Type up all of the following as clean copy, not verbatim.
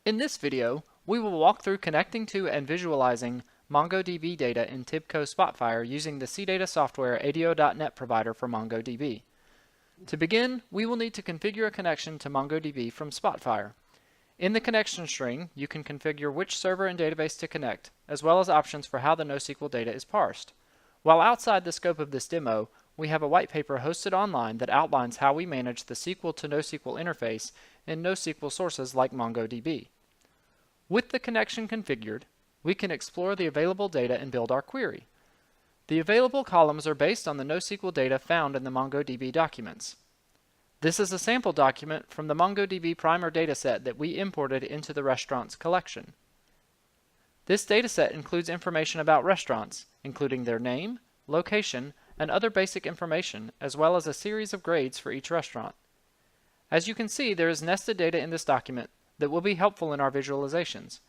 In this video, we will walk through connecting to and visualizing MongoDB data in TIBCO Spotfire using the CData software ADO.NET provider for MongoDB. To begin, we will need to configure a connection to MongoDB from Spotfire. In the connection string, you can configure which server and database to connect, as well as options for how the NoSQL data is parsed. While outside the scope of this demo, we have a white paper hosted online that outlines how we manage the SQL to NoSQL interface in NoSQL sources like MongoDB. With the connection configured, we can explore the available data and build our query. The available columns are based on the NoSQL data found in the MongoDB documents. This is a sample document from the MongoDB primer dataset that we imported into the restaurants collection. This dataset includes information about restaurants, including their name, location, and other basic information, as well as a series of grades for each restaurant. As you can see, there is nested data in this document that will be helpful in our visualizations.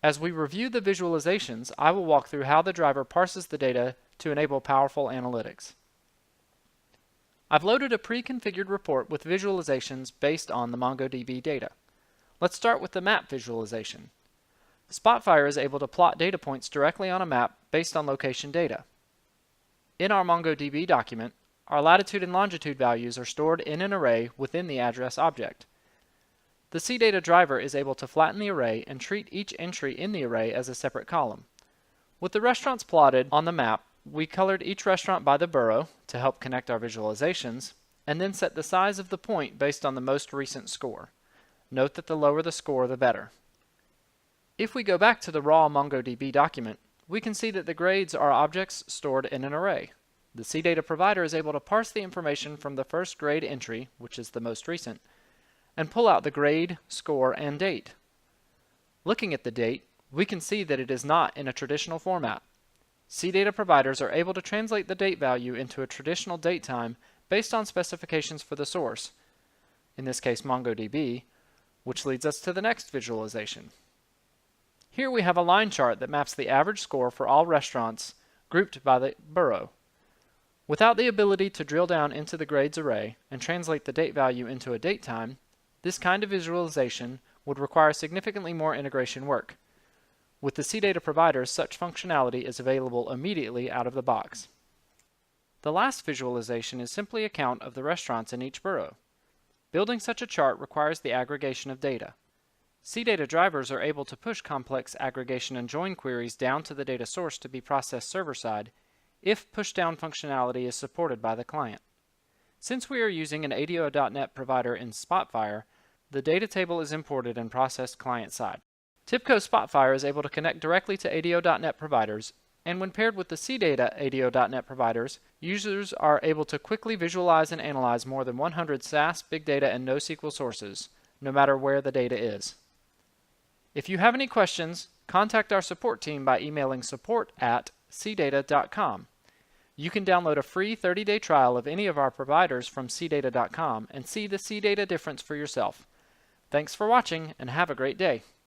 As we review the visualizations, I will walk through how the driver parses the data to enable powerful analytics. I've loaded a pre-configured report with visualizations based on the MongoDB data. Let's start with the map visualization. Spotfire is able to plot data points directly on a map based on location data. In our MongoDB document, our latitude and longitude values are stored in an array within the address object. The CData driver is able to flatten the array and treat each entry in the array as a separate column. With the restaurants plotted on the map, we colored each restaurant by the borough to help connect our visualizations, and then set the size of the point based on the most recent score. Note that the lower the score, the better. If we go back to the raw MongoDB document, we can see that the grades are objects stored in an array. The CData Provider is able to parse the information from the first grade entry, which is the most recent, and pull out the grade, score, and date. Looking at the date, we can see that it is not in a traditional format. CData providers are able to translate the date value into a traditional date time based on specifications for the source, in this case MongoDB, which leads us to the next visualization. Here we have a line chart that maps the average score for all restaurants grouped by the borough. Without the ability to drill down into the grades array and translate the date value into a date time, this kind of visualization would require significantly more integration work. With the CData Provider, such functionality is available immediately out of the box. The last visualization is simply a count of the restaurants in each borough. Building such a chart requires the aggregation of data. CData drivers are able to push complex aggregation and join queries down to the data source to be processed server-side if push-down functionality is supported by the client. Since we are using an ADO.NET provider in Spotfire, the data table is imported and processed client-side. TIBCO Spotfire is able to connect directly to ADO.NET providers, and when paired with the CData ADO.NET providers, users are able to quickly visualize and analyze more than 100 SAS, big data, and NoSQL sources, no matter where the data is. If you have any questions, contact our support team by emailing support@cdata.com. You can download a free 30-day trial of any of our providers from CData.com and see the CData difference for yourself. Thanks for watching and have a great day.